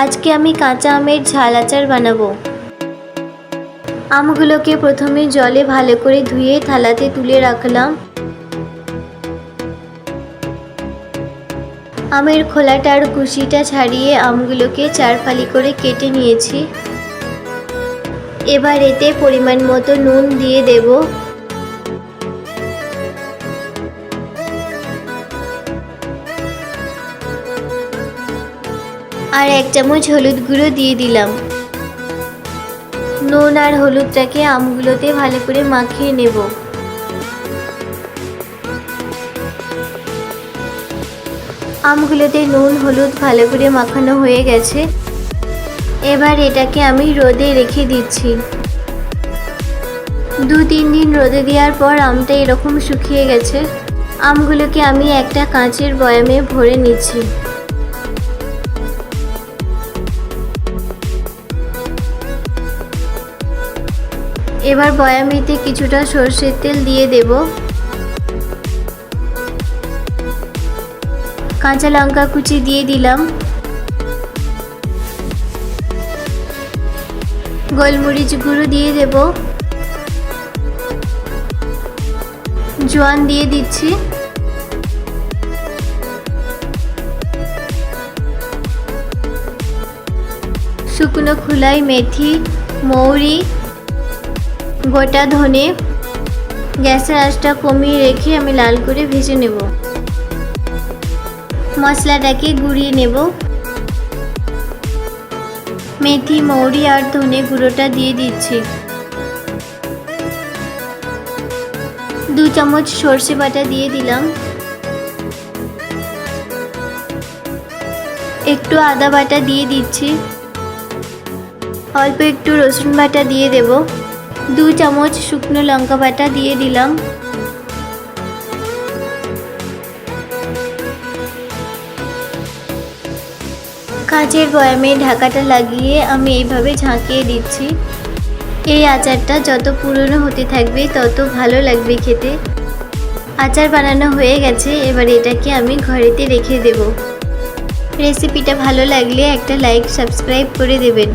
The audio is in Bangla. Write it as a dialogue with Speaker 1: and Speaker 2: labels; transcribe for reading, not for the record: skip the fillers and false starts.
Speaker 1: আজকে আমি কাঁচা আমের ঝাল আচার বানাবো। আমগুলোকে প্রথমে জলে ভালো করে ধুয়ে থালাতে তুলে রাখলাম। আমের খোলাটার কুশিটা ছাড়িয়ে আমগুলোকে 4 ফালি করে কেটে নিয়েছি। এবার এতে পরিমাণ মতো নুন দিয়ে দেব। আর 1 চামচ হলুদ গুঁড়ো দিয়ে দিলাম। নুন আর হলুদটাকে আমগুলোতে ভালো করে মাখিয়ে নেব। আমগুলোতে নুন হলুদ ভালো করে মাখানো হয়ে গেছে। এবার এটাকে আমি রোদে রেখে দিচ্ছি। 2-3 দিন রোদে দেওয়ার পর আমটা এরকম শুকিয়ে গেছে। আমগুলোকে আমি একটা কাঁচের বয়ামে ভরে নিচ্ছি। এবার বয়ামেতে কিছুটা সরষের তেল দিয়ে দেব। কাঁচা লঙ্কা কুচি দিয়ে দিলাম। গোলমরিচ গুঁড়ো দিয়ে দেব। জোয়ান দিয়ে দিচ্ছি। শুকনো খোলায় মেথি, মৌরি, গোটা ধনে। গ্যাসের আঁচটা কমিয়ে রেখে আমি লাল করে ভেজে নেব। মশলাটাকে গুঁড়িয়ে নেব। মেথি, মৌরি আর ধনে গুঁড়োটা দিয়ে দিচ্ছি। 2 চামচ সর্ষে বাটা দিয়ে দিলাম। একটু আদা বাটা দিয়ে দিচ্ছি। অল্প একটু রসুন বাটা দিয়ে দেব। 2 চামচ শুকনো লঙ্কা বাটা দিয়ে দিলাম। কাঁচের বয়ামে ঢাকাটা লাগিয়ে আমি এইভাবে ঝাঁকিয়ে দিচ্ছি। এই আচারটা যত পুরনো হতে থাকবে তত ভালো লাগবে খেতে। আচার বানানো হয়ে গেছে। এবার এটাকে আমি ঘরেতে রেখে দেব। রেসিপিটা ভালো লাগলে একটা লাইক সাবস্ক্রাইব করে দেবেন।